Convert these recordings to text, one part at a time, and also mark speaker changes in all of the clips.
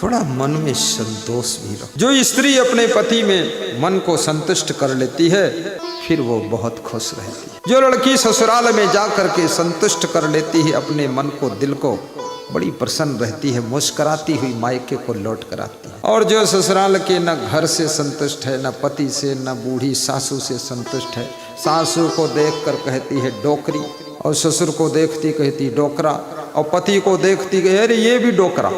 Speaker 1: थोड़ा मन में संतोष भी रहो। जो स्त्री अपने पति में मन को संतुष्ट कर लेती है फिर वो बहुत खुश रहती है। जो लड़की ससुराल में जा करके संतुष्ट कर लेती है अपने मन को, दिल को, बड़ी प्रसन्न रहती है, मुस्कुराती हुई मायके को लौट कर आती है। और जो ससुराल के न घर से संतुष्ट है, न पति से, न बूढ़ी सासू से संतुष्ट है, सासू को देख कर कहती है डोकरी, और ससुर को देखती कहती डोकरा, और पति को देखती कहे अरे ये भी डोकरा।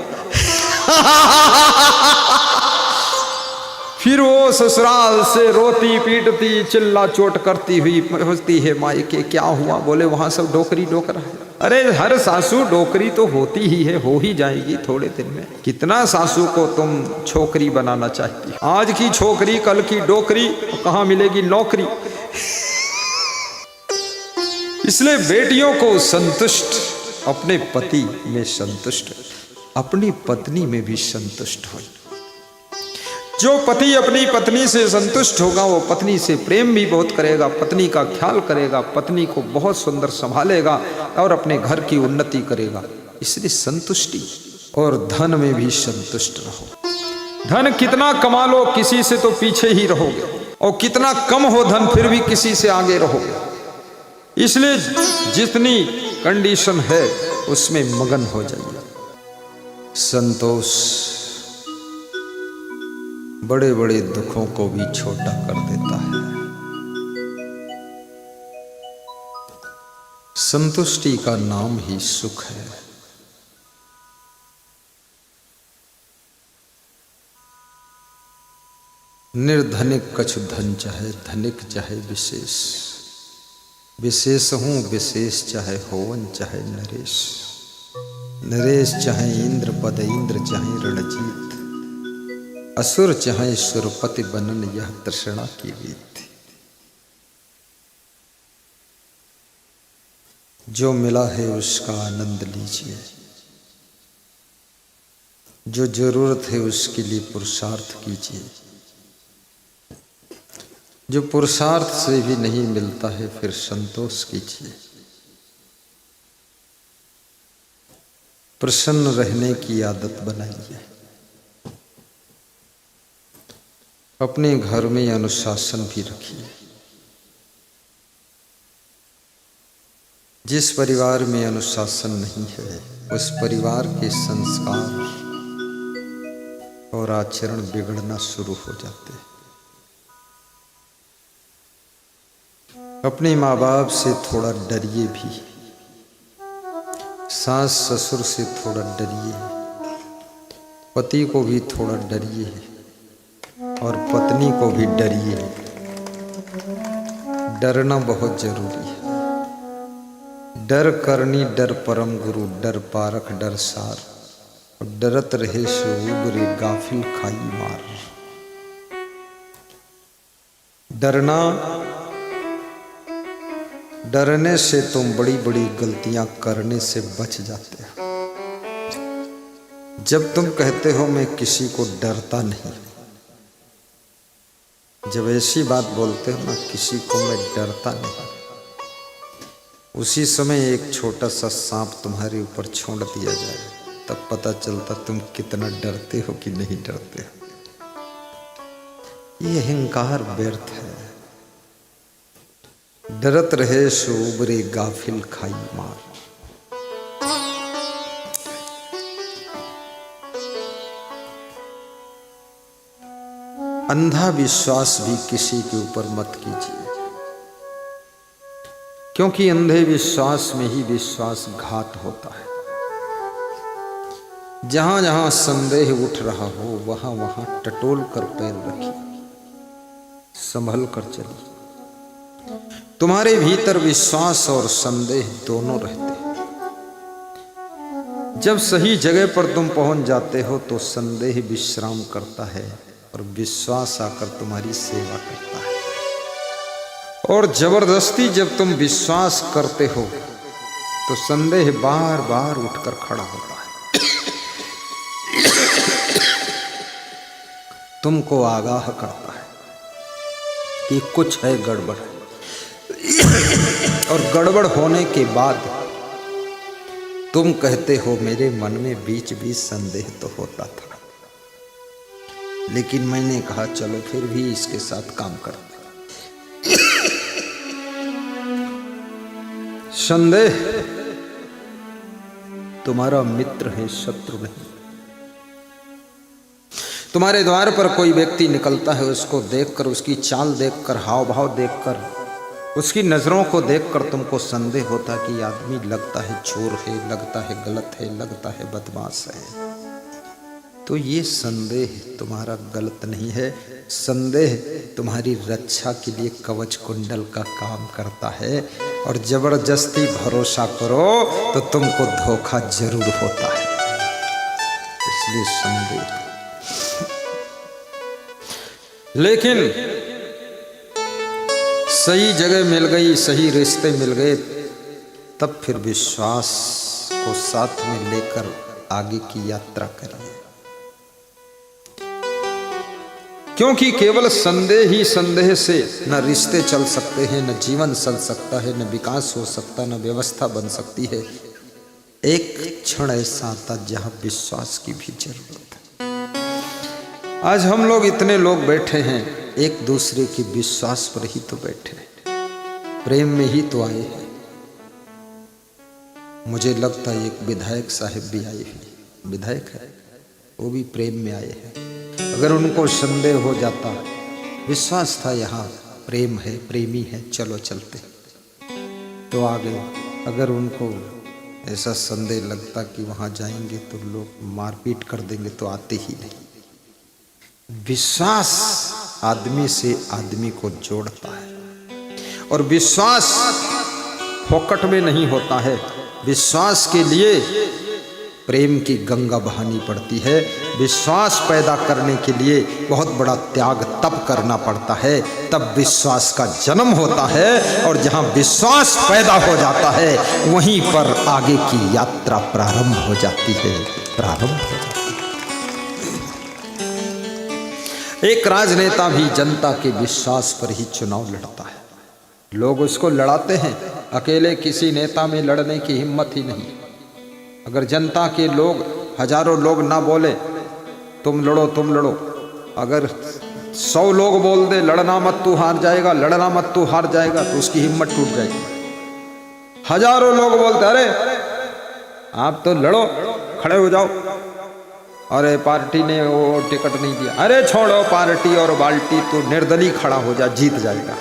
Speaker 1: फिर वो ससुराल से रोती पीटती चिल्ला चोट करती हुई पहुंचती है मायके। क्या हुआ? बोले वहां सब डोकरी डोकरा है। अरे हर सासू डोकरी तो होती ही है, हो ही जाएगी थोड़े दिन में। कितना सासू को तुम छोकरी बनाना चाहती? आज की छोकरी कल की डोकरी, कहाँ मिलेगी नौकरी? इसलिए बेटियों को संतुष्ट, अपने पति में संतुष्ट, अपनी पत्नी में भी संतुष्ट हो। जो पति अपनी पत्नी से संतुष्ट होगा वो पत्नी से प्रेम भी बहुत करेगा, पत्नी का ख्याल करेगा, पत्नी को बहुत सुंदर संभालेगा और अपने घर की उन्नति करेगा। इसलिए संतुष्टि। और धन में भी संतुष्ट रहो। धन कितना कमा लो किसी से तो पीछे ही रहोगे, और कितना कम हो धन फिर भी किसी से आगे रहोगे। इसलिए जितनी कंडीशन है उसमें मगन हो जाइए। संतोष बड़े बड़े दुखों को भी छोटा कर देता है। संतुष्टि का नाम ही सुख है। निर्धनिक कछु धन चाहे, धनिक चाहे विशेष, विशेष हूं विशेष चाहे होवन चाहे नरेश, नरेश चाहे इंद्र पद, इंद्र चाहे रणजीत, असुर चाहे सुरपति बनन, यह तृष्णा की रीत। जो मिला है उसका आनंद लीजिए, जो जरूरत है उसके लिए पुरुषार्थ कीजिए। जो पुरुषार्थ से भी नहीं मिलता है फिर संतोष कीजिए। प्रसन्न रहने की आदत बनाइए। अपने घर में अनुशासन भी रखिए। जिस परिवार में अनुशासन नहीं है उस परिवार के संस्कार और आचरण बिगड़ना शुरू हो जाते हैं। अपने माँ बाप से थोड़ा डरिए भी, सास ससुर से थोड़ा डरिए, पति को भी थोड़ा डरिए और पत्नी को भी डरिए। डरना बहुत जरूरी है। डर करनी डर परम गुरु, डर पारख डर सार, और डरत रहे सो उबरे गाफिल खाई मार। डरना, डरने से तुम बड़ी बड़ी गलतियां करने से बच जाते हो। जब तुम कहते हो मैं किसी को डरता नहीं, जब ऐसी बात बोलते हो ना किसी को मैं डरता नहीं, उसी समय एक छोटा सा सांप तुम्हारे ऊपर छोड़ दिया जाए तब पता चलता तुम कितना डरते हो कि नहीं डरते हो। ये अहंकार व्यर्थ है। डरत रहे सो उबरे गाफिल खाई मार। अंधा विश्वास भी किसी के ऊपर मत कीजिए, क्योंकि अंधे विश्वास में ही विश्वासघात होता है। जहां जहां संदेह उठ रहा हो वहां वहां टटोल कर पैर रखिए, संभल कर चलिए। तुम्हारे भीतर विश्वास और संदेह दोनों रहते हैं। जब सही जगह पर तुम पहुंच जाते हो तो संदेह विश्राम करता है और विश्वास आकर तुम्हारी सेवा करता है। और जबरदस्ती जब तुम विश्वास करते हो तो संदेह बार बार उठकर खड़ा होता है, तुमको आगाह करता है कि कुछ है गड़बड़। और गड़बड़ होने के बाद तुम कहते हो मेरे मन में बीच बीच संदेह तो होता था, लेकिन मैंने कहा चलो फिर भी इसके साथ काम करते। संदेह तुम्हारा मित्र है, शत्रु नहीं। तुम्हारे द्वार पर कोई व्यक्ति निकलता है, उसको देखकर, उसकी चाल देखकर, हाव भाव देखकर, उसकी नजरों को देखकर तुमको संदेह होता कि आदमी लगता है चोर है, लगता है गलत है, लगता है बदमाश है। तो ये संदेह तुम्हारा गलत नहीं है। संदेह तुम्हारी रक्षा के लिए कवच कुंडल का काम करता है, और जबरदस्ती भरोसा करो तो तुमको धोखा जरूर होता है। इसलिए संदेह। लेकिन सही जगह मिल गई, सही रिश्ते मिल गए, तब फिर विश्वास को साथ में लेकर आगे की यात्रा करिए। क्योंकि केवल संदेह ही संदेह से न रिश्ते चल सकते हैं, न जीवन चल सकता है, न विकास हो सकता, न व्यवस्था बन सकती है। एक क्षण ऐसा आता जहां विश्वास की भी जरूरत है। आज हम लोग इतने लोग बैठे हैं, एक दूसरे के विश्वास पर ही तो बैठे हैं, प्रेम में ही तो आए हैं। मुझे लगता है एक विधायक साहब भी आए हैं, विधायक है, वो भी प्रेम में आए हैं। अगर उनको संदेह हो जाता, विश्वास था यहाँ प्रेम है, प्रेमी है, चलो चलते, तो आ गए। अगर उनको ऐसा संदेह लगता कि वहाँ जाएंगे तो लोग मारपीट कर देंगे, तो आते ही नहीं। विश्वास आदमी से आदमी को जोड़ता है, और विश्वास फोकट में नहीं होता है। विश्वास के लिए प्रेम की गंगा बहानी पड़ती है। विश्वास पैदा करने के लिए बहुत बड़ा त्याग तप करना पड़ता है, तब विश्वास का जन्म होता है। और जहां विश्वास पैदा हो जाता है, वहीं पर आगे की यात्रा प्रारंभ हो जाती है, प्रारंभ हो जाती है। एक राजनेता भी जनता के विश्वास पर ही चुनाव लड़ता है। लोग उसको लड़ाते हैं, अकेले किसी नेता में लड़ने की हिम्मत ही नहीं। अगर जनता के लोग, हजारों लोग ना बोले तुम लड़ो तुम लड़ो, अगर 100 लोग बोल दे लड़ना मत तू हार जाएगा, लड़ना मत तू हार जाएगा, तो उसकी हिम्मत टूट जाएगी। हजारों लोग बोलते अरे आप तो लड़ो, खड़े हो जाओ, अरे पार्टी ने वो टिकट नहीं दिया, अरे छोड़ो पार्टी और बाल्टी, तो निर्दलीय खड़ा हो जा, जीत जाएगा।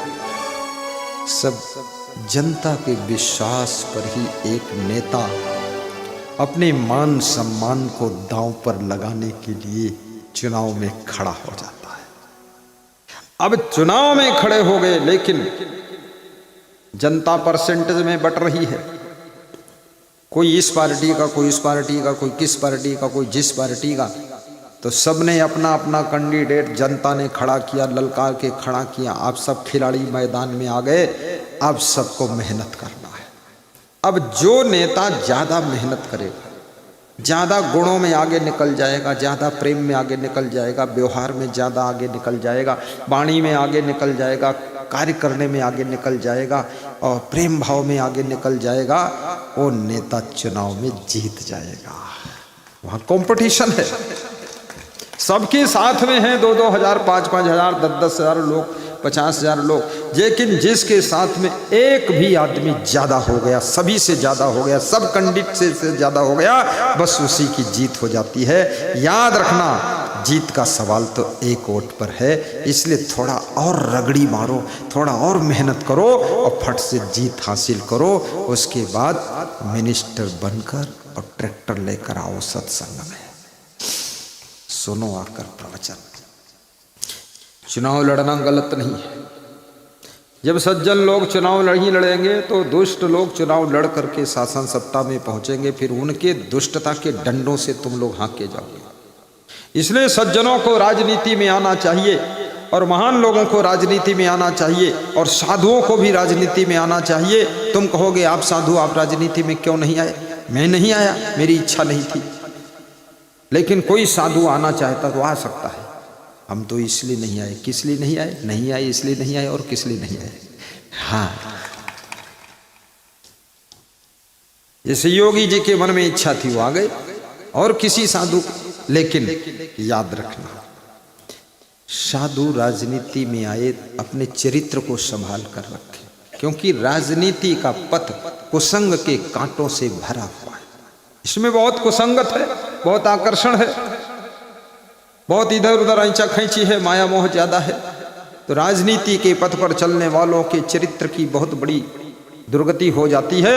Speaker 1: सब जनता के विश्वास पर ही एक नेता अपने मान सम्मान को दांव पर लगाने के लिए चुनाव में खड़ा हो जाता है। अब चुनाव में खड़े हो गए, लेकिन जनता परसेंटेज में बट रही है। कोई इस पार्टी का, कोई इस पार्टी का, कोई किस पार्टी का, कोई जिस पार्टी का, तो सबने अपना अपना कैंडिडेट जनता ने खड़ा किया, ललकार के खड़ा किया। आप सब खिलाड़ी मैदान में आ गए, अब सबको मेहनत करना है। अब जो नेता ज़्यादा मेहनत करेगा, ज़्यादा गुणों में आगे निकल जाएगा, ज़्यादा प्रेम में आगे निकल जाएगा, व्यवहार में ज़्यादा आगे निकल जाएगा, वाणी में आगे निकल जाएगा, कार्य करने में आगे निकल जाएगा, और प्रेम भाव में आगे निकल जाएगा, वो नेता चुनाव में जीत जाएगा। वहाँ कंपटीशन है, सबके साथ में हैं 2-2 हज़ार, 5-5 हज़ार, 10-10 हज़ार लोग, 50,000 लोग, लेकिन जिसके साथ में एक भी आदमी ज़्यादा हो गया, सभी से ज़्यादा हो गया, सब कैंडिडेट से ज़्यादा हो गया, बस उसी की जीत हो जाती है। याद रखना, जीत का सवाल तो एक वोट पर है, इसलिए थोड़ा और रगड़ी मारो, थोड़ा और मेहनत करो, और फट से जीत हासिल करो। उसके बाद मिनिस्टर बनकर और ट्रैक्टर लेकर आओ सत्संग में, सुनो आकर प्रवचन। चुनाव लड़ना गलत नहीं है। जब सज्जन लोग चुनाव नहीं लड़ेंगे तो दुष्ट लोग चुनाव लड़ करके शासन सत्ता में पहुंचेंगे, फिर उनके दुष्टता के डंडों से तुम लोग हाँके जाओगे। इसलिए सज्जनों को राजनीति में आना चाहिए, और महान लोगों को राजनीति में आना चाहिए, और साधुओं को भी राजनीति में आना चाहिए। तुम कहोगे आप साधु, आप राजनीति में क्यों नहीं आए? मैं नहीं आया, मेरी इच्छा नहीं थी, लेकिन कोई साधु आना चाहता तो आ सकता है। हम तो इसलिए नहीं आए, किस लिए नहीं आए? नहीं आए इसलिए नहीं आए, और किस लिए नहीं आए? हाँ, जैसे योगी जी के मन में इच्छा थी वो आ गए, और किसी साधु। लेकिन याद रखना, साधु राजनीति में आए अपने चरित्र को संभाल कर रखें, क्योंकि राजनीति का पथ कुसंग के कांटों से भरा हुआ है। इसमें बहुत कुसंगत है, बहुत आकर्षण है, बहुत इधर उधर ऐंचा खैंची है, माया मोह ज्यादा है। तो राजनीति के पथ पर चलने वालों के चरित्र की बहुत बड़ी दुर्गति हो जाती है।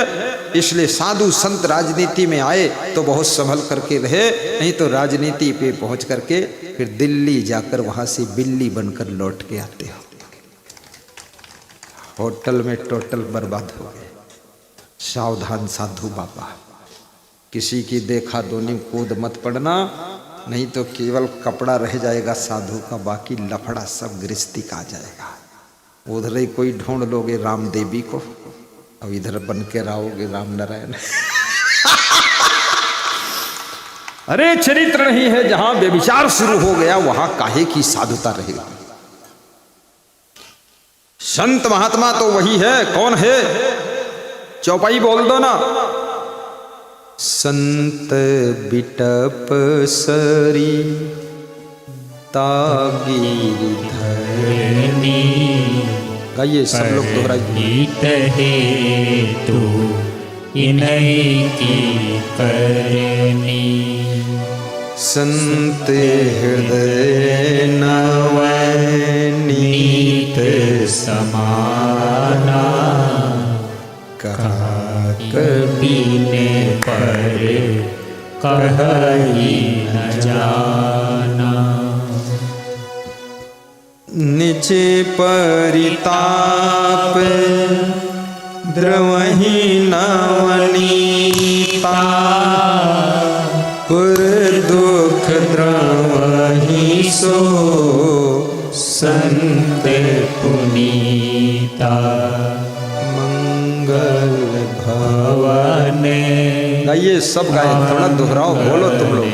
Speaker 1: इसलिए साधु संत राजनीति में आए तो बहुत संभल करके रहे, नहीं तो राजनीति पे पहुंच करके फिर दिल्ली जाकर वहां से बिल्ली बनकर लौट के आते हो, होटल में टोटल बर्बाद हो गए। सावधान साधु बाबा, किसी की देखा दोनी कूद मत पड़ना, नहीं तो केवल कपड़ा रह जाएगा साधु का, बाकी लफड़ा सब गृहस्थी का आ जाएगा। उधर ही कोई ढूंढ लोगे राम देवी को, अब इधर बन के रहोगे राम नारायण। अरे चरित्र नहीं है, जहां व्यभिचार शुरू हो गया वहां काहे की साधुता रहेगी। संत महात्मा तो वही है, कौन है? चौपाई बोल दो ना। संत बिटप सरी तागिर धरनी। गाइए सब लोग दोहराइए।
Speaker 2: तू इन्हीं की करनी।
Speaker 1: संत हृदय नवनीत
Speaker 2: समाना। कहा कबीने पर कहीं न जाना।
Speaker 1: निज परिताप द्रवहि नवनीता। पुर दुख द्रवहि सो संत पुनीता। मंगल भवन। गाइए सब गाए, थोड़ा दोहराओ, बोलो तुम लोग।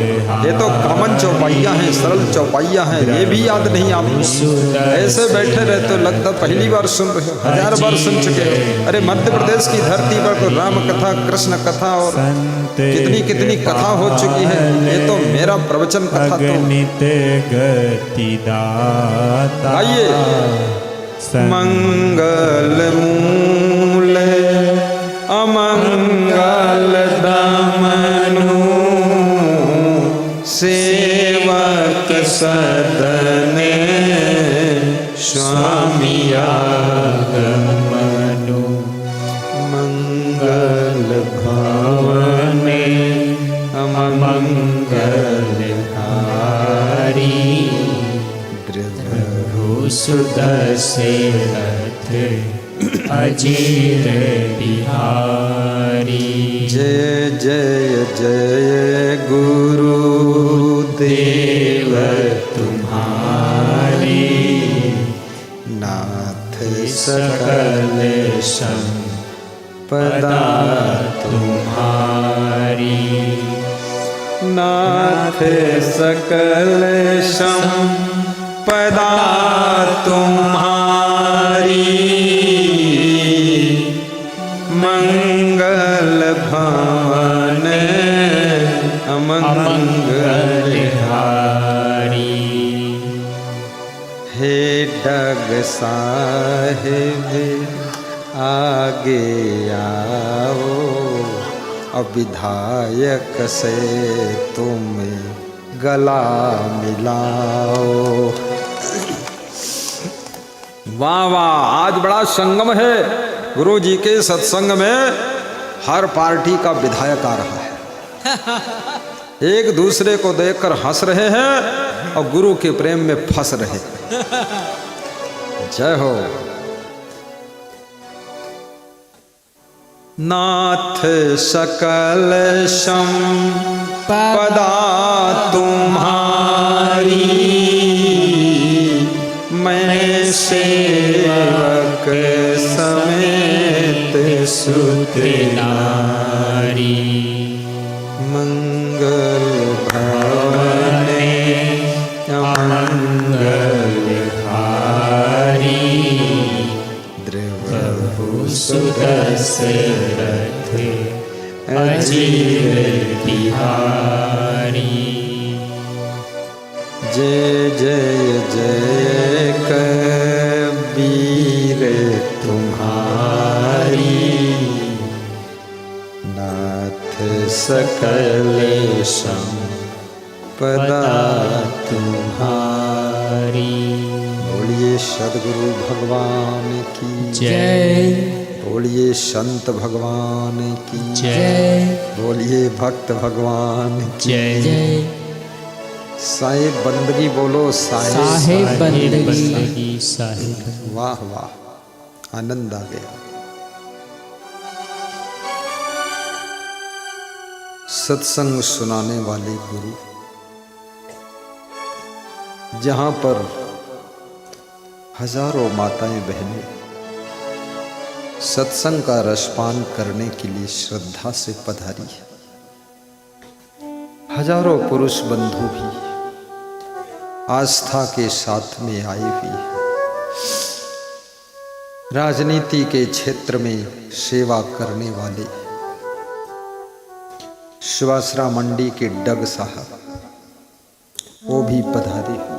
Speaker 1: ये तो कॉमन चौपाइयाँ हैं, सरल चौपाइयाँ हैं, ये भी याद नहीं आपको। ऐसे बैठे रहे तो लगता पहली बार सुन रहे हो, 1000 बार सुन चुके हो। अरे मध्य प्रदेश की धरती पर तो राम कथा, कृष्ण कथा और कितनी कितनी कथा हो चुकी है। ये तो मेरा प्रवचन कथा तो गाइए। मंगल मूल अमंगल दमनु। सेवक सदने स्वामी आगमनु। मंगल भवने अमंगल हारी।
Speaker 2: सुदशरथ अजीर बिहारी।
Speaker 1: जय जय जय गुरुदेव
Speaker 2: तुम्हारी।
Speaker 1: नाथ
Speaker 2: सकल संपदा तुम्हारी।
Speaker 1: नाथ सकल संपदा तुम्हारी। मंगल भवन अमंगल
Speaker 2: हारी।
Speaker 1: हे डग साहिब आगे आओ। अब विधायक से तुम गला मिलाओ। वाह वाह, आज बड़ा संगम है। गुरु जी के सत्संग में हर पार्टी का विधायक आ रहा है। एक दूसरे को देखकर हंस रहे हैं और गुरु के प्रेम में फंस रहे हैं। जय हो। नाथ सकल संपदा तुम्हारी। मैं सेवक समेत सुत
Speaker 2: नारी।
Speaker 1: मंगल भवने अमंगल
Speaker 2: हारी। द्रवहु सुदशरथ अजीर बिहारी।
Speaker 1: जय जय जय कबीर तुम्हारी, नाथ सकल संपदा तुम्हारी। बोलिए सद्गुरु भगवान की
Speaker 2: जय,
Speaker 1: बोलिए संत भगवान की
Speaker 2: जय,
Speaker 1: बोलिए भक्त भगवान की
Speaker 2: जय।
Speaker 1: साहिब बंदगी बोलो,
Speaker 2: साहिब बंदगी, साहिब।
Speaker 1: वाह वाह, आनंद आ गया। सत्संग सुनाने वाले गुरु, जहां पर हजारों माताएं बहनें सत्संग का रसपान करने के लिए श्रद्धा से पधारी है, हजारों पुरुष बंधु भी आस्था के साथ में आए हुए हैं। राजनीति के क्षेत्र में सेवा करने वाले सुवासरा मंडी के डग साहब, वो भी पधारे हुए।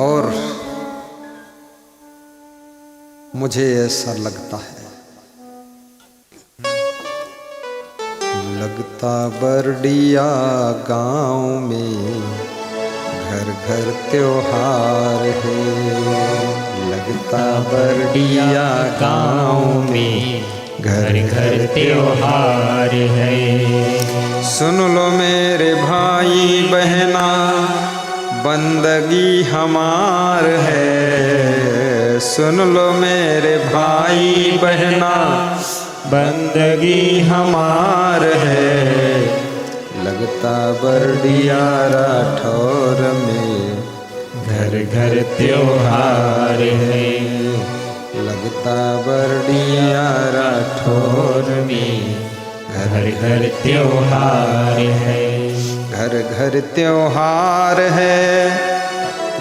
Speaker 1: और मुझे ऐसा लगता है, लगता बरडिया गांव में घर घर त्योहार है, लगता बरडिया गांव में
Speaker 2: घर घर त्योहार है।
Speaker 1: सुन लो मेरे भाई बहना, बंदगी हमार है। सुन लो मेरे भाई बहना, बंदगी हमार है। लगता बरडिया राठौर में
Speaker 2: घर घर त्योहार है।
Speaker 1: लगता बरडिया राठौर में
Speaker 2: घर घर त्योहार है।
Speaker 1: घर घर त्योहार है,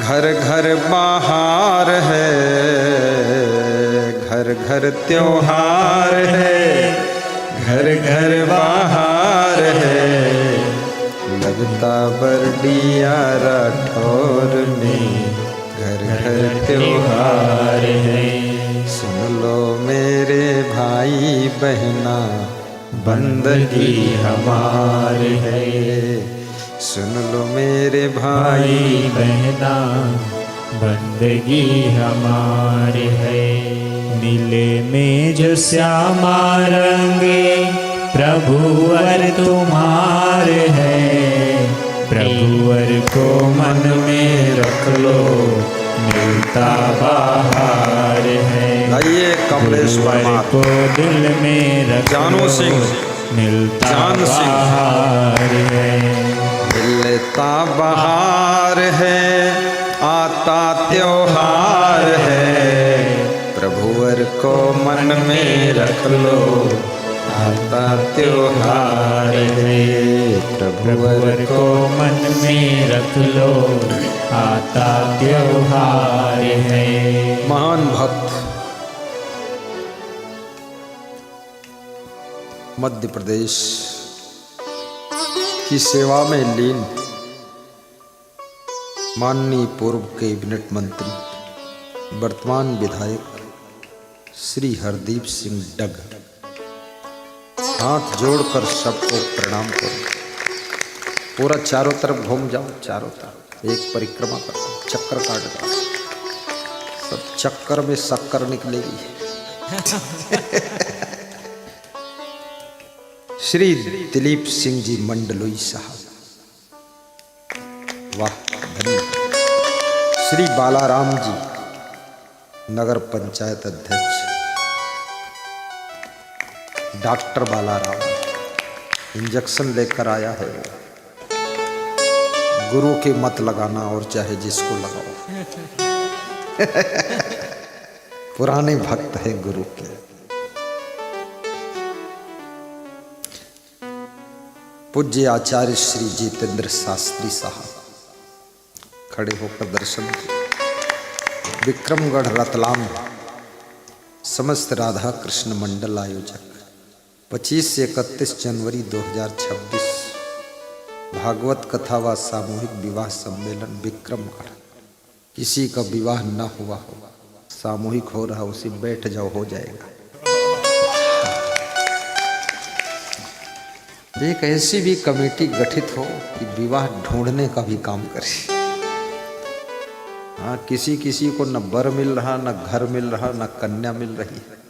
Speaker 1: घर घर बहार है। घर घर त्योहार है, घर घर बहार है। लगता बरडिया राठौर में घर घर त्योहार है। सुन लो मेरे भाई बहना, बंदगी हमार है। सुन लो मेरे भाई
Speaker 2: बहना, बंदगी हमार है। नीले में जो श्यामा रंग प्रभुवर तुम्हार है। प्रभुवर को मन में रख लो, मिलता बाहर है।
Speaker 1: आइए कमलेश वर्मा
Speaker 2: को दिल में रख
Speaker 1: जानू सिंह,
Speaker 2: मिलता
Speaker 1: जान सिंह।
Speaker 2: बाहर है।
Speaker 1: मिलता बहार है, आता त्योहार है। प्रभुवर को मन में रख लो, आता त्योहार है।
Speaker 2: प्रभुवर को मन में रख लो, आता त्योहार है।
Speaker 1: महान भक्त मध्य प्रदेश की सेवा में लीन माननीय पूर्व कैबिनेट मंत्री, वर्तमान विधायक श्री हरदीप सिंह डग, हाथ जोड़कर सबको प्रणाम करो। पूरा चारों तरफ घूम जाओ, चारों तरफ एक परिक्रमा करो, चक्कर काट दो। सब चक्कर में शक्कर निकलेगी। श्री दिलीप सिंह जी मंडलोई साहब, वाह धन्यवाद। श्री बालाराम जी नगर पंचायत अध्यक्ष, डॉक्टर बालाराम इंजेक्शन लेकर आया है वो। गुरु के मत लगाना और चाहे जिसको लगाओ। पुराने भक्त हैं गुरु के। पूज्य आचार्य श्री जितेंद्र शास्त्री साहब खड़े होकर दर्शन किए। विक्रमगढ़ रतलाम समस्त राधा कृष्ण मंडल आयोजक 25 से 31 जनवरी 2026 भागवत कथा व सामूहिक विवाह सम्मेलन विक्रमगढ़। किसी का विवाह न हुआ हो, सामूहिक हो रहा, उसी बैठ जाओ, हो जाएगा। एक ऐसी भी कमेटी गठित हो कि विवाह ढूंढने का भी काम करे। हाँ, किसी किसी को न बर मिल रहा, न घर मिल रहा, न कन्या मिल रही है।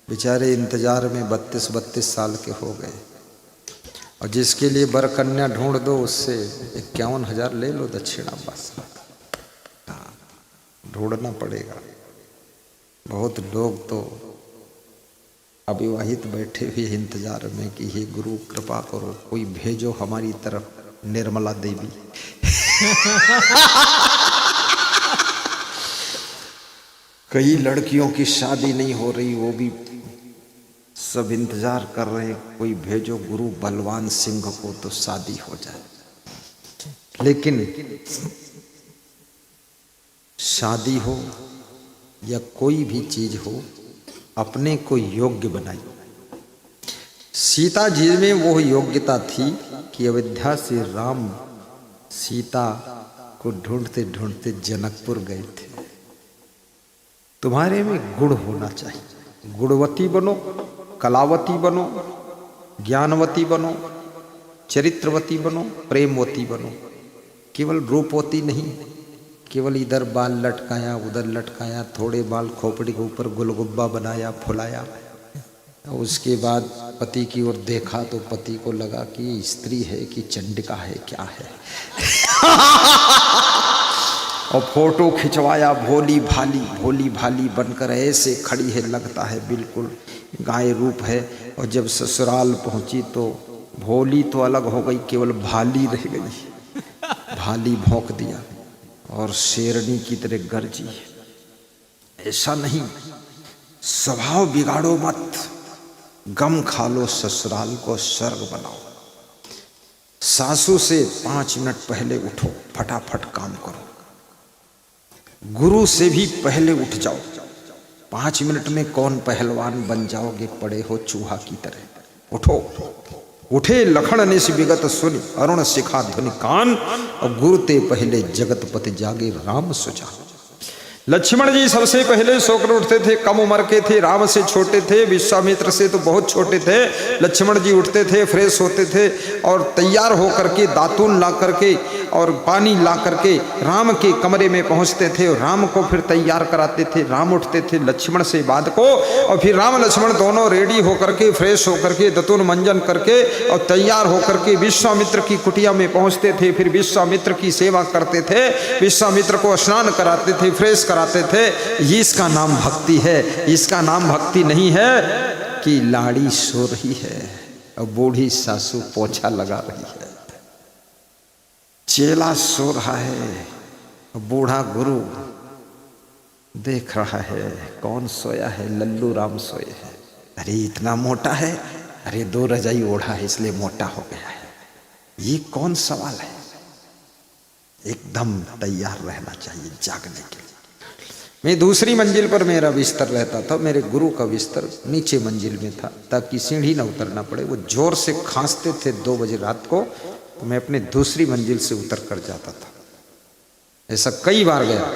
Speaker 1: बेचारे इंतजार में 32-32 साल के हो गए। और जिसके लिए बर कन्या ढूंढ दो उससे 51,000 ले लो दक्षिणा बस। हाँ, ढूंढना पड़ेगा। बहुत लोग तो अविवाहित बैठे हुए इंतजार में कि हे गुरु कृपा करो, कोई भेजो हमारी तरफ निर्मला देवी। कई लड़कियों की शादी नहीं हो रही, वो भी सब इंतजार कर रहे हैं, कोई भेजो गुरु बलवान सिंह को तो शादी हो जाए। लेकिन शादी हो या कोई भी चीज हो, अपने को योग्य बनाई। सीता जी में वो योग्यता थी कि अयोध्या से राम सीता को ढूंढते ढूंढते जनकपुर गए थे। तुम्हारे में गुण होना चाहिए। गुणवती बनो, कलावती बनो, ज्ञानवती बनो, चरित्रवती बनो, प्रेमवती बनो। केवल रूपवती नहीं, केवल इधर बाल लटकाया उधर लटकाया, थोड़े बाल खोपड़ी के ऊपर गुलगुब्बा बनाया फुलाया। उसके बाद पति की ओर देखा तो पति को लगा कि स्त्री है कि चंडिका है, क्या है। और फोटो खिंचवाया, भोली भाली बनकर ऐसे खड़ी है, लगता है बिल्कुल गाय रूप है। और जब ससुराल पहुंची तो भोली तो अलग हो गई, केवल भाली रह गई। भाली भौंक दिया और शेरनी की तरह गरजी। ऐसा नहीं, स्वभाव बिगाड़ो मत, गम खा लो, ससुराल को स्वर्ग बनाओ। सासू से 5 मिनट पहले उठो, फटाफट काम करो। गुरु से भी पहले उठ जाओ। 5 मिनट में कौन पहलवान बन जाओगे, पड़े हो चूहा की तरह। उठो, उठे लखन निश विगत सुनि, अरुण शिखा ध्वनि कान। और गुरु ते पहले जगतपति जागे, राम सुजा। लक्ष्मण जी सबसे पहले सोकर उठते थे, कम उम्र के थे, राम से छोटे थे, विश्वामित्र से तो बहुत छोटे थे। लक्ष्मण जी उठते थे, फ्रेश होते थे और तैयार होकर के दातून ला करके और पानी ला करके राम के कमरे में पहुंचते थे और राम को फिर तैयार कराते थे। राम उठते थे लक्ष्मण से बाद को, और फिर राम लक्ष्मण दोनों रेडी होकर के, फ्रेश होकर के, दतून मंजन करके और तैयार होकर के विश्वामित्र की कुटिया में पहुंचते थे। फिर विश्वामित्र की सेवा करते थे, विश्वामित्र को स्नान कराते थे, फ्रेश कराते थे। ये इसका नाम भक्ति है। इसका नाम भक्ति नहीं है कि लाड़ी सो रही है और बूढ़ी सासू पोछा लगा रही है, चेला सो रहा है, बूढ़ा गुरु देख रहा है कौन सोया है, लल्लू राम सोए हैं। अरे इतना मोटा है, अरे 2 रजाई ओढ़ा है इसलिए मोटा हो गया है। ये कौन सवाल है। एकदम तैयार रहना चाहिए जागने के लिए। मैं दूसरी मंजिल पर मेरा बिस्तर रहता था, मेरे गुरु का बिस्तर नीचे मंजिल में था ताकि सीढ़ी ना उतरना पड़े। वो जोर से खांसते थे 2 बजे रात को, तो मैं अपने दूसरी मंजिल से उतर कर जाता था। ऐसा कई बार गया।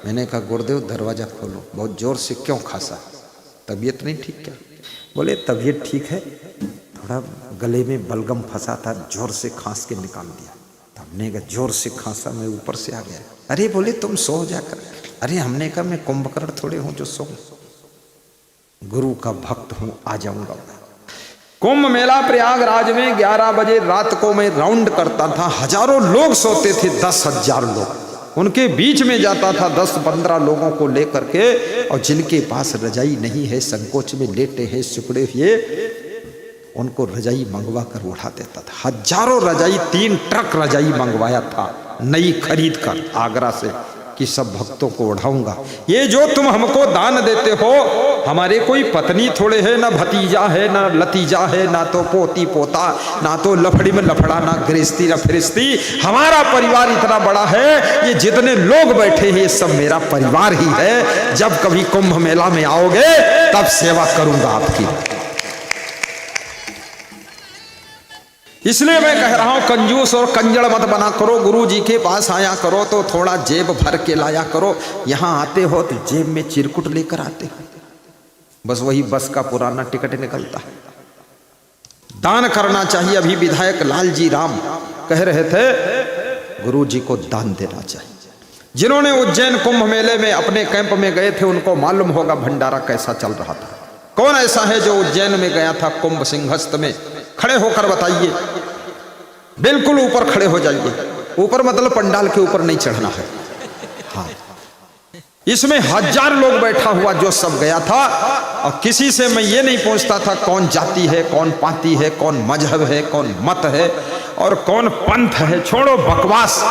Speaker 1: मैंने कहा गुरुदेव दरवाजा खोलो। बहुत जोर से क्यों खांसा, तबीयत नहीं ठीक क्या? बोले तबीयत ठीक है, थोड़ा गले में बलगम फंसा था, जोर से खांस के निकाल दिया। हमने कहा जोर से खांसा, मैं ऊपर से आ गया। अरे बोले तुम सो जाकर। अरे हमने कहा मैं कुंभकर्ण थोड़े हूं जो सो, गुरु का भक्त हूं, आ जाऊंगा। कुंभ मेला प्रयागराज में 11 बजे रात को मैं राउंड करता था। हजारों लोग सोते थे, 10,000 लोग। उनके बीच में जाता था 10-15 लोगों को लेकर के, और जिनके पास रजाई नहीं है, संकोच में लेटे हैं, सिकुड़े हुए, उनको रजाई मंगवा कर उठा देता था। हजारों रजाई, 3 ट्रक रजाई मंगवाया था नई खरीद कर आगरा से, कि सब भक्तों को ओढ़ाऊंगा। ये जो तुम हमको दान देते हो, हमारे कोई पत्नी थोड़े है, ना भतीजा है, ना लतीजा है, ना तो पोती पोता, ना तो लफड़ी में लफड़ा, ना गृहस्थी ना फिरिस्ती। हमारा परिवार इतना बड़ा है, ये जितने लोग बैठे हैं ये सब मेरा परिवार ही है। जब कभी कुंभ मेला में आओगे तब सेवा करूंगा आपकी। इसलिए मैं कह रहा हूं कंजूस और कंजड़ मत बना करो। गुरु जी के पास आया करो तो थोड़ा जेब भर के लाया करो। यहां आते हो तो जेब में चिरकुट लेकर आते हो, बस वही बस का पुराना टिकट निकलता है। दान करना चाहिए। अभी विधायक लालजी राम कह रहे थे गुरु जी को दान देना चाहिए। जिन्होंने उज्जैन कुंभ मेले में अपने कैंप में गए थे उनको मालूम होगा भंडारा कैसा चल रहा था। कौन ऐसा है जो उज्जैन में गया था कुंभ सिंहस्थ में? खड़े होकर बताइए, बिल्कुल ऊपर खड़े हो जाइए। ऊपर मतलब पंडाल के ऊपर नहीं चढ़ना है। हाँ, इसमें 1000 लोग बैठा हुआ जो सब गया था। और किसी से मैं ये नहीं पूछता था कौन जाति है, कौन पाति है, कौन मजहब है, कौन मत है और कौन पंथ है। छोड़ो बकवास,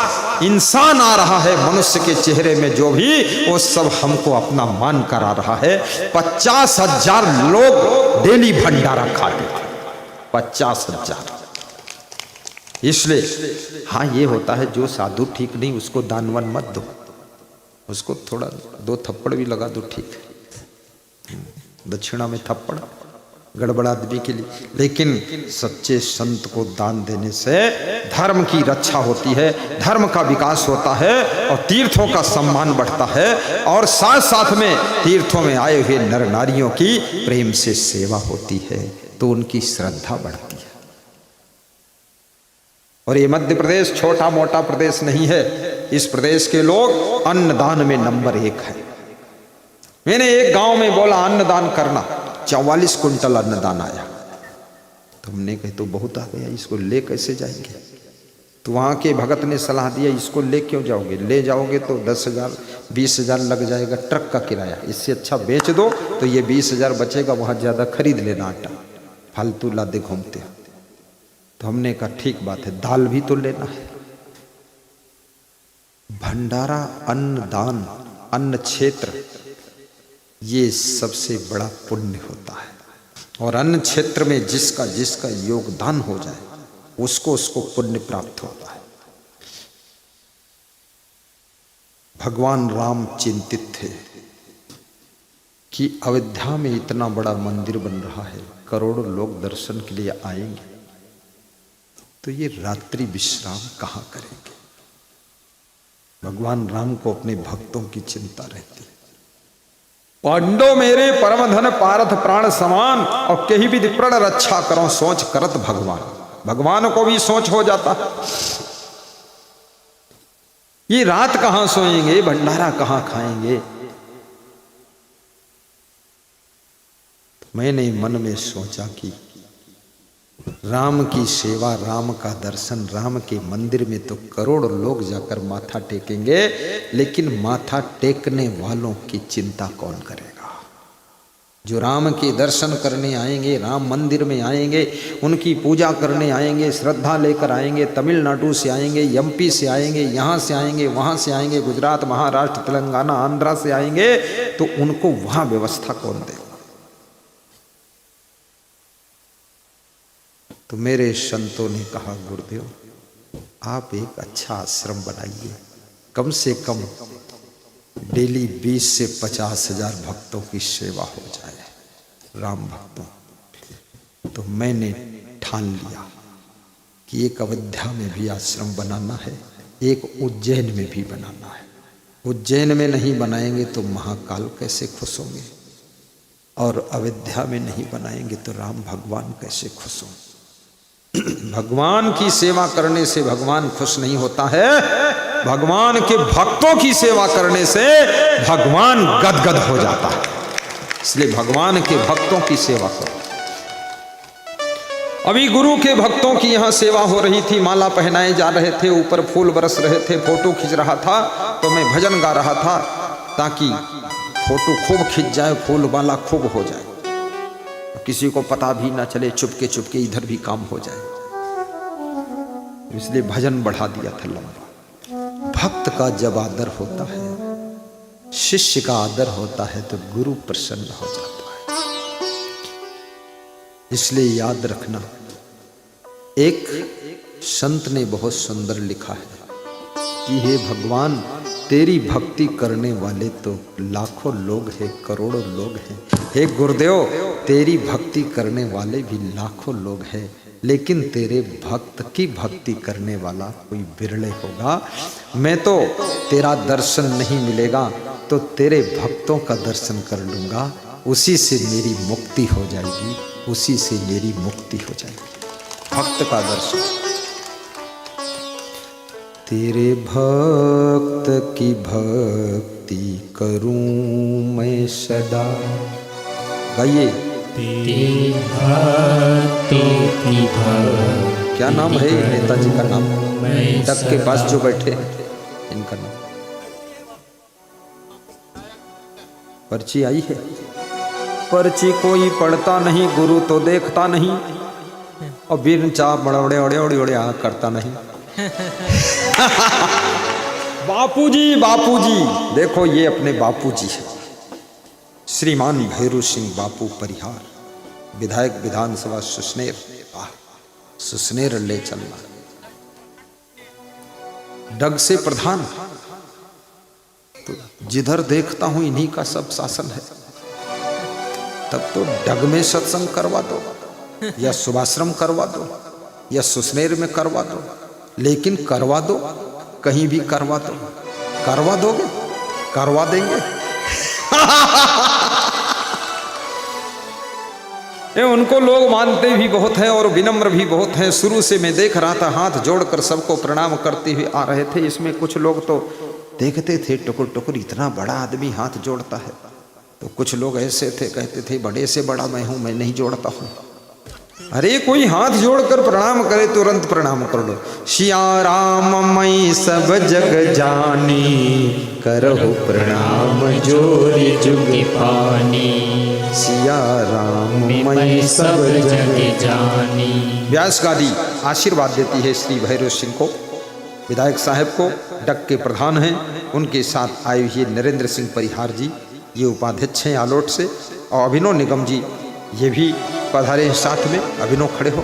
Speaker 1: इंसान आ रहा है मनुष्य के चेहरे में जो भी, वो सब हमको अपना मान कर आ रहा है। 50,000 लोग डेली भंडारा खाते थे, 50,000। इसलिए हाँ ये होता है जो साधु ठीक नहीं उसको दानवन मत दो, उसको थोड़ा 2 थप्पड़ भी लगा दो, ठीक है। दक्षिणा में थप्पड़ गड़बड़ आदमी के लिए, लेकिन सच्चे संत को दान देने से धर्म की रक्षा होती है, धर्म का विकास होता है और तीर्थों का सम्मान बढ़ता है। और साथ साथ में तीर्थों में आए हुए नर नारियों की प्रेम से सेवा होती है तो उनकी श्रद्धा बढ़ती है। और ये मध्य प्रदेश छोटा मोटा प्रदेश नहीं है। इस प्रदेश के लोग अन्नदान में नंबर 1 है। मैंने एक गांव में बोला अन्नदान करना, 44 कुंटल अन्नदान आया। तो हमने कहा तो बहुत आ गया, इसको ले कैसे जाएंगे? तो वहां के भगत ने सलाह दिया इसको ले क्यों जाओगे, ले जाओगे तो 10,000 20,000 लग जाएगा ट्रक का किराया, इससे अच्छा बेच दो तो ये 20,000 बचेगा, वहां ज्यादा खरीद लेना आटा, फालतू लादे घूमते हो। तो हमने कहा ठीक बात है, दाल भी तो लेना है। भंडारा, अन्नदान, अन्न क्षेत्र ये सबसे बड़ा पुण्य होता है। और अन्न क्षेत्र में जिसका जिसका योगदान हो जाए उसको उसको पुण्य प्राप्त होता है। भगवान राम चिंतित थे कि अयोध्या में इतना बड़ा मंदिर बन रहा है, करोड़ों लोग दर्शन के लिए आएंगे, तो ये रात्रि विश्राम कहाँ करेंगे? भगवान राम को अपने भक्तों की चिंता रहती है। पांडव मेरे परम धन पारथ प्राण समान, और कहीं भी प्रण रक्षा करो सोच करत भगवान। भगवान को भी सोच हो जाता है ये रात कहां सोएंगे, भंडारा कहां खाएंगे। तो मैंने मन में सोचा कि राम की सेवा, राम का दर्शन, राम के मंदिर में तो करोड़ों लोग जाकर माथा टेकेंगे, लेकिन माथा टेकने वालों की चिंता कौन करेगा? जो राम के दर्शन करने आएंगे, राम मंदिर में आएंगे, उनकी पूजा करने आएंगे, श्रद्धा लेकर आएंगे, तमिलनाडु से आएंगे, एमपी से आएंगे, यहाँ से आएंगे, वहाँ से आएंगे, गुजरात, महाराष्ट्र, तेलंगाना, आंध्रा से आएंगे, तो उनको वहाँ व्यवस्था कौन देगा? तो मेरे संतों ने कहा गुरुदेव आप एक अच्छा आश्रम बनाइए, कम से कम डेली 20 से 50,000 भक्तों की सेवा हो जाए, राम भक्तों। तो मैंने ठान लिया कि एक अयोध्या में भी आश्रम बनाना है, एक उज्जैन में भी बनाना है। उज्जैन में नहीं बनाएंगे तो महाकाल कैसे खुश होंगे, और अयोध्या में नहीं बनाएंगे तो राम भगवान कैसे खुश होंगे। भगवान की सेवा करने से भगवान खुश नहीं होता है, भगवान के भक्तों की सेवा करने से भगवान गदगद हो जाता है। इसलिए भगवान के भक्तों की सेवा करो। अभी गुरु के भक्तों की यहाँ सेवा हो रही थी, माला पहनाए जा रहे थे, ऊपर फूल बरस रहे थे, फोटो खींच रहा था, तो मैं भजन गा रहा था ताकि फोटो खूब खींच जाए, फूल माला खूब हो जाए, किसी को पता भी ना चले, चुपके चुपके इधर भी काम हो जाए। इसलिए भजन बढ़ा दिया था लंबा। भक्त का जब आदर होता है, शिष्य का आदर होता है, तो गुरु प्रसन्न हो जाता है। इसलिए याद रखना, एक संत ने बहुत सुंदर लिखा है कि हे भगवान तेरी भक्ति करने वाले तो लाखों लोग हैं, करोड़ों लोग हैं। हे गुरुदेव तेरी भक्ति करने वाले भी लाखों लोग हैं, लेकिन तेरे भक्त की भक्ति करने वाला कोई बिरले होगा। मैं तो तेरा दर्शन नहीं मिलेगा तो तेरे भक्तों का दर्शन कर लूँगा, उसी से मेरी मुक्ति हो जाएगी, उसी से मेरी मुक्ति हो जाएगी। भक्त का दर्शन। तेरे भक्त की भक्ति करूं मैं सदा। गाइए।
Speaker 2: तेरी भक्ति की भक्ति।
Speaker 1: क्या नाम है नेताजी का नाम? डग के पास जो बैठे इनका नाम। पर्ची आई है? पर्ची कोई पढ़ता नहीं, गुरु तो देखता नहीं, और बिन चा बड़े ओड़े ओड़े ओड़े करता नहीं। बापूजी बापूजी, देखो ये अपने बापूजी है, श्रीमान भैरू सिंह बापू परिहार, विधायक विधानसभा सुसनेर। सुसनेर ले चलना। डग से प्रधान, तो जिधर देखता हूं इन्हीं का सब शासन है। तब तो डग में सत्संग करवा दो, या सुभाश्रम करवा दो, या सुसनेर में करवा दो, लेकिन करवा दो, कहीं भी करवा दो। करवा दोगे? करवा देंगे। ये उनको लोग मानते भी बहुत हैं और विनम्र भी बहुत हैं। शुरू से मैं देख रहा था, हाथ जोड़कर सबको प्रणाम करते हुए आ रहे थे। इसमें कुछ लोग तो देखते थे टुकुर टुकुर, इतना बड़ा आदमी हाथ जोड़ता है। तो कुछ लोग ऐसे थे, कहते थे बड़े से बड़ा मैं हूं, मैं नहीं जोड़ता हूं। अरे कोई हाथ जोड़कर प्रणाम करे तुरंत प्रणाम कर लो। सिया राम मई सब जग जानी, करहु प्रणाम जोरी जुग पानी। सिया राम मई सब जग जानी। व्यास गादी आशीर्वाद देती है श्री भैरव सिंह को, विधायक साहब को, डग के प्रधान हैं। उनके साथ आए हुए नरेंद्र सिंह परिहार जी, ये उपाध्यक्ष हैं आलोट से, और अभिनव निगम जी ये भी पधारे हैं साथ में। अभिनव खड़े हो।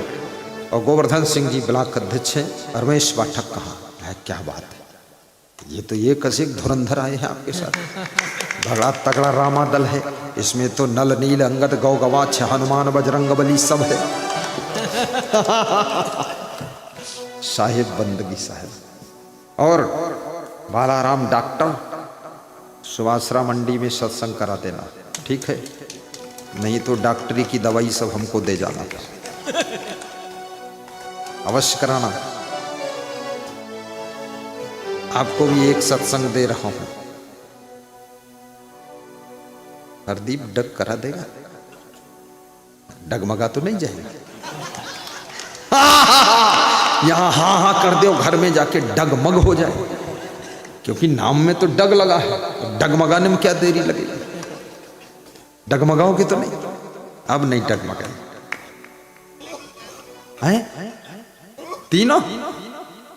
Speaker 1: और गोवर्धन सिंह जी ब्लॉक अध्यक्ष हैं। रमेश पाठक कहाँ है? क्या बात है, ये तो ये कसे धुरंधर आए हैं आपके साथ। बड़ा तगड़ा रामा दल है इसमें, तो नल नील अंगद गौ गवाक्ष हनुमान बजरंग बली सब है। साहिब बंदगी साहब और बालाराम डॉक्टर, सुभाषरा मंडी में सत्संग करा देना, ठीक है? नहीं तो डॉक्टरी की दवाई सब हमको दे जाना, अवश्य कराना। आपको भी एक सत्संग दे रहा हूं। हरदीप डग करा देगा? डगमगा तो नहीं जाएगा? यहां हाँ हाँ कर दो, घर में जाके डगमग हो जाए, क्योंकि नाम में तो डग लगा है। डगमगाने में क्या देरी लगेगी? डगमगाओगे तो नहीं? अब नहीं डगमगाए हैं? तीनों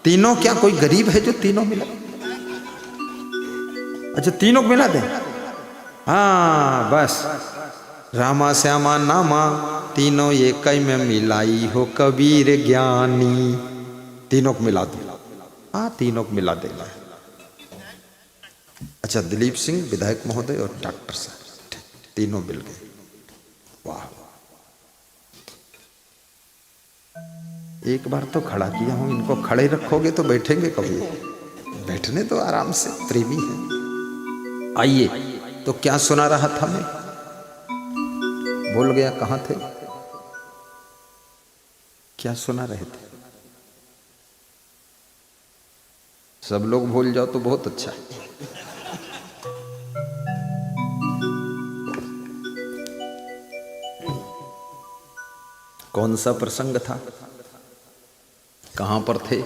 Speaker 1: तीनों क्या कोई गरीब है जो तीनों मिला? अच्छा तीनों को मिला दे। हाँ बस, रामा श्यामा नामा तीनों ये कई में मिलाई हो कबीर ज्ञानी। तीनों को मिला दो। हाँ तीनों को मिला देगा। अच्छा दिलीप सिंह विधायक महोदय और डॉक्टर साहब तीनों मिल गए। वाह, एक बार तो खड़ा किया हूं, इनको खड़े रखोगे तो बैठेंगे कभी? बैठने तो आराम से, प्रेमी है। आइए, तो क्या सुना रहा था मैं? भूल गया, कहां थे? क्या सुना रहे थे? सब लोग भूल जाओ तो बहुत अच्छा है। कौन सा प्रसंग था? कहां पर थे?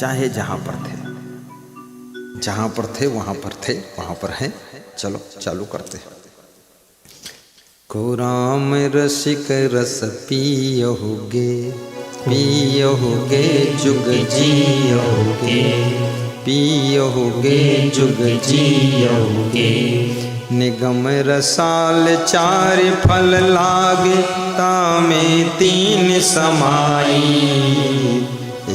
Speaker 1: चाहे जहां पर थे, जहां पर थे वहां पर थे, वहां पर हैं। चलो चालू करते हैं। को राम रसिक रस पियोगे, पियोगे जुग जियोगे, पियोगे जुग जियोगे। निगम रसाल चार फल लागे, तामे तीन समाई।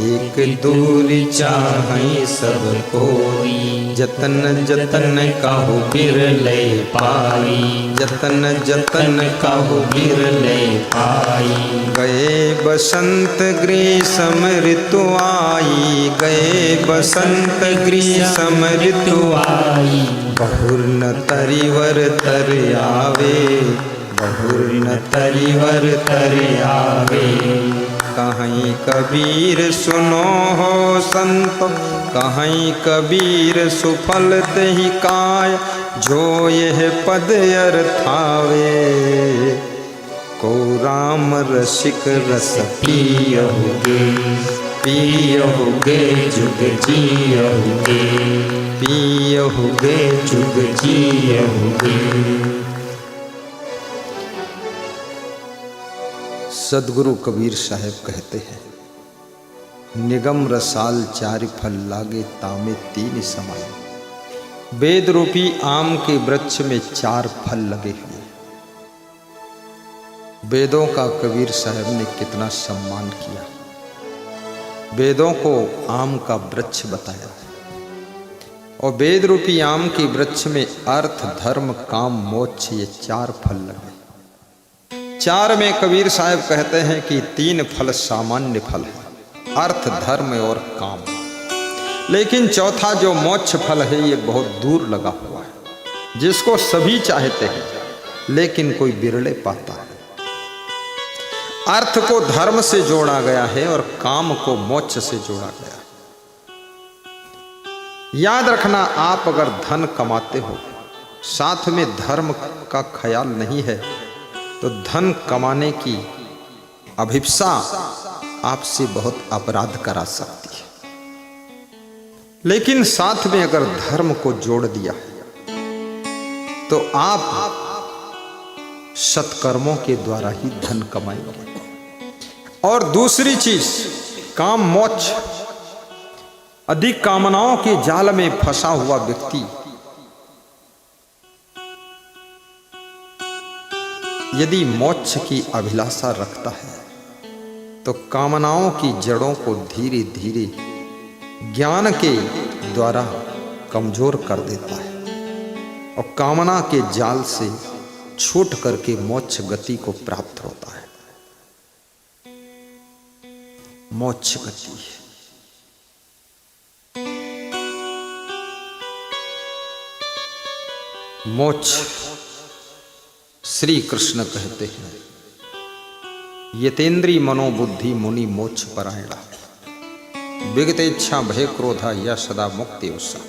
Speaker 1: एक एक दूरी चाहै सब कोई, जतन जतन काहू बिरले पाई, जतन जतन काहू बिरले पाई। गए बसंत ग्रीष्म ऋतु आई, गए बसंत ग्रीष्म ऋतु आई, बहुर न तरिवर तर आवे, बहुर न तरिवर तर आवे। कहीं कबीर सुनो हो संत, कहीं कबीर सुफल तेहि काय, जो यह पद अर्थावे, को राम रसिक रस पियहुगे, पियहुगे जुग जियहुगे, पियहुगे जुग जियहुगे। सदगुरु कबीर साहब कहते हैं, निगम रसाल चारि फल लागे, तामे तीन समाये। वेद रूपी आम के वृक्ष में 4 फल लगे हुए। वेदों का कबीर साहब ने कितना सम्मान किया। वेदों को आम का वृक्ष बताया और वेद रूपी आम के वृक्ष में अर्थ, धर्म, काम, मोक्ष ये 4 फल लगे। 4 में कबीर साहब कहते हैं कि 3 फल सामान्य फल है, अर्थ, धर्म और काम, लेकिन चौथा जो मोक्ष फल है ये बहुत दूर लगा हुआ है, जिसको सभी चाहते हैं लेकिन कोई बिरले पाता है। अर्थ को धर्म से जोड़ा गया है और काम को मोक्ष से जोड़ा गया है। याद रखना, आप अगर धन कमाते हो, साथ में धर्म का ख्याल नहीं है, तो धन कमाने की अभिप्सा आपसे बहुत अपराध करा सकती है। लेकिन साथ में अगर धर्म को जोड़ दिया तो आप सत्कर्मों के द्वारा ही धन कमाएंगे। और दूसरी चीज, काम मोक्ष, अधिक कामनाओं के जाल में फंसा हुआ व्यक्ति यदि मोक्ष की अभिलाषा रखता है तो कामनाओं की जड़ों को धीरे धीरे ज्ञान के द्वारा कमजोर कर देता है और कामना के जाल से छूट करके मोक्ष गति को प्राप्त होता है। मोक्ष गति मोक्ष श्री कृष्ण कहते हैं, यतेन्द्रिय मनोबुद्धि मुनि मोक्ष परायणा, विगतेच्छा भय क्रोधा या सदा मुक्ति उषा।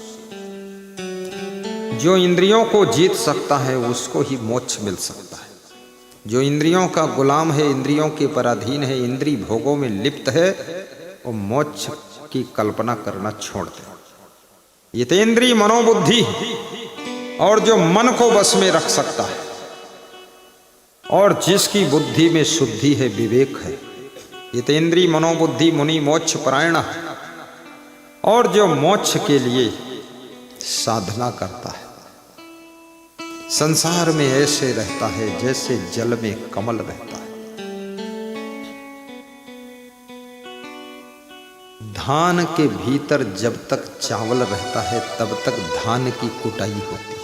Speaker 1: जो इंद्रियों को जीत सकता है उसको ही मोक्ष मिल सकता है। जो इंद्रियों का गुलाम है, इंद्रियों के पराधीन है, इंद्रिय भोगों में लिप्त है, वो मोक्ष की कल्पना करना छोड़ दे। यतेन्द्रिय मनोबुद्धि, और जो मन को बस में रख सकता है और जिसकी बुद्धि में शुद्धि है, विवेक है, यतेन्द्रिय मनोबुद्धि मुनि मोक्ष परायण, और जो मोक्ष के लिए साधना करता है, संसार में ऐसे रहता है जैसे जल में कमल रहता है। धान के भीतर जब तक चावल रहता है तब तक धान की कुटाई होती है।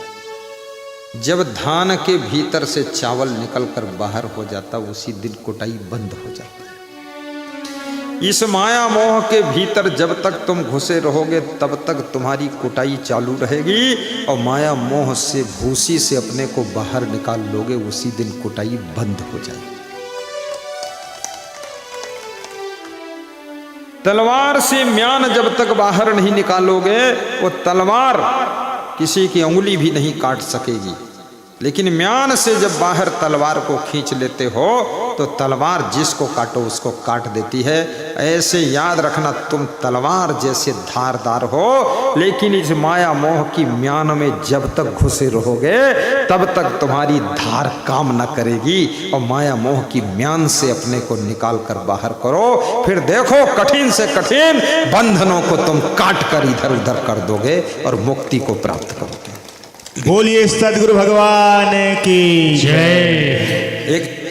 Speaker 1: जब धान के भीतर से चावल निकलकर बाहर हो जाता, उसी दिन कुटाई बंद हो जाती है। इस माया मोह के भीतर जब तक तुम घुसे रहोगे तब तक तुम्हारी कुटाई चालू रहेगी, और माया मोह से, भूसी से अपने को बाहर निकाल लोगे, उसी दिन कुटाई बंद हो जाएगी। तलवार से म्यान जब तक बाहर नहीं निकालोगे, वो तलवार किसी की उंगली भी नहीं काट सकेगी। लेकिन म्यान से जब बाहर तलवार को खींच लेते हो तो तलवार जिसको काटो उसको काट देती है। ऐसे याद रखना, तुम तलवार जैसे धारदार हो, लेकिन इस माया मोह की म्यान में जब तक घुसे रहोगे तब तक तुम्हारी धार काम न करेगी, और माया मोह की म्यान से अपने को निकाल कर बाहर करो, फिर देखो कठिन से कठिन बंधनों को तुम काट कर इधर उधर कर दोगे और मुक्ति को प्राप्त करोगे।
Speaker 2: बोलिए सदगुरु भगवान की जय।
Speaker 1: एक